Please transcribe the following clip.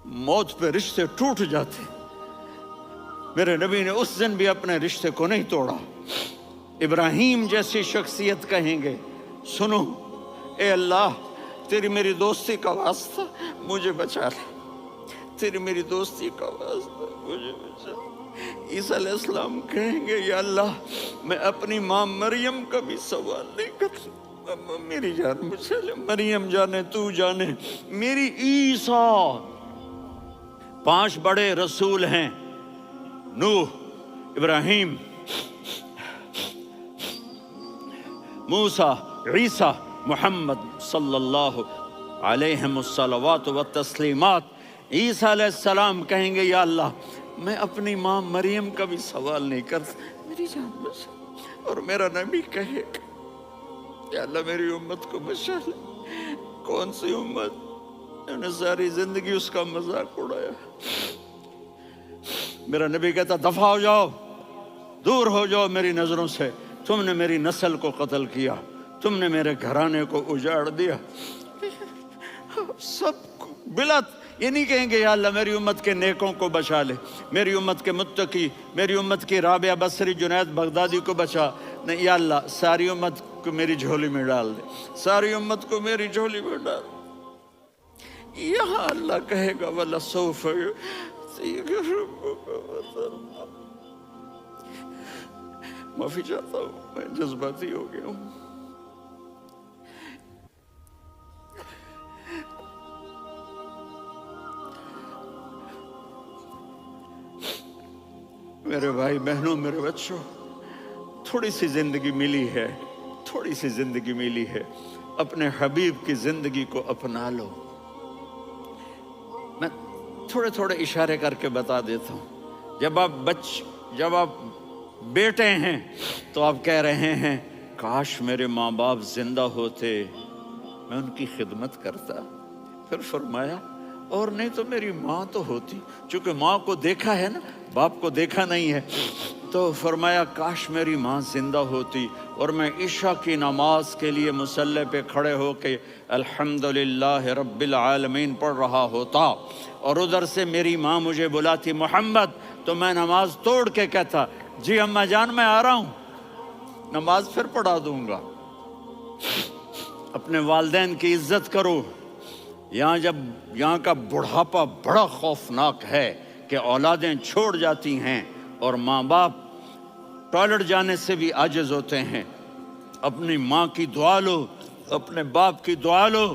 موت پہ رشتے ٹوٹ جاتے، میرے نبی نے اس دن بھی اپنے رشتے کو نہیں توڑا۔ ابراہیم جیسی شخصیت کہیں گے سنو اے اللہ تیری میری دوستی کا واسطہ مجھے بچا لے، تیری میری دوستی کا واسطہ مجھے بچا لے۔ عیسیٰ علیہ السلام کہیں گے یا اللہ میں اپنی ماں مریم کا بھی سوال نہیں کرتا، میری جان بچا لے، مریم جانے تو جانے میری عیسیٰ۔ 5 بڑے رسول ہیں، نوح، ابراہیم، موسیٰ، عیسیٰ، محمد صلی اللہ علیہ الصلوات والتسلیمات۔ عیسیٰ علیہ السلام کہیں گے یا اللہ میں اپنی ماں مریم کا بھی سوال نہیں کرتا، میری جان بچا۔ اور میرا نبی کہے یا اللہ میری امت کو بچا لے۔ کون سی امت؟ انہوں نے ساری زندگی اس کا مذاق اڑایا۔ میرا نبی کہتا دفع ہو جاؤ، دور ہو جاؤ میری نظروں سے، تم نے میری نسل کو قتل کیا، تم نے میرے گھرانے کو اجاڑ دیا۔ سب بلا یہ نہیں کہیں گے یا اللہ میری امت کے نیکوں کو بچا لے، میری امت کے متقی، میری امت کی رابعہ بصری، جنید بغدادی کو بچا، نہیں یا اللہ ساری امت کو میری جھولی میں ڈال دے، ساری امت کو میری جھولی میں ڈال دے۔ یہاں اللہ کہے گا وَلَسَوْفَ يُعْطِيكَ رَبُّكَ فَتَرْضَىٰ۔ معافی چاہتا ہوں، میں جذباتی ہو گیا ہوں۔ میرے بھائی بہنوں، میرے بچوں، تھوڑی سی زندگی ملی ہے، تھوڑی سی زندگی ملی ہے، اپنے حبیب کی زندگی کو اپنا لو۔ میں تھوڑے تھوڑے اشارے کر کے بتا دیتا ہوں۔ جب آپ بیٹے ہیں تو آپ کہہ رہے ہیں کاش میرے ماں باپ زندہ ہوتے، میں ان کی خدمت کرتا۔ پھر فرمایا اور نہیں تو میری ماں تو ہوتی، چونکہ ماں کو دیکھا ہے نا، باپ کو دیکھا نہیں ہے، تو فرمایا کاش میری ماں زندہ ہوتی اور میں عشاء کی نماز کے لیے مصلی پہ کھڑے ہو کے الحمدللہ رب العالمین پڑھ رہا ہوتا، اور ادھر سے میری ماں مجھے بلاتی محمد، تو میں نماز توڑ کے کہتا جی اماں جان میں آ رہا ہوں، نماز پھر پڑھا دوں گا۔ اپنے والدین کی عزت کرو۔ یہاں کا بڑھاپا بڑا خوفناک ہے کہ اولادیں چھوڑ جاتی ہیں اور ماں باپ ٹوائلٹ جانے سے بھی عاجز ہوتے ہیں۔ اپنی ماں کی دعا لو، اپنے باپ کی دعا لو۔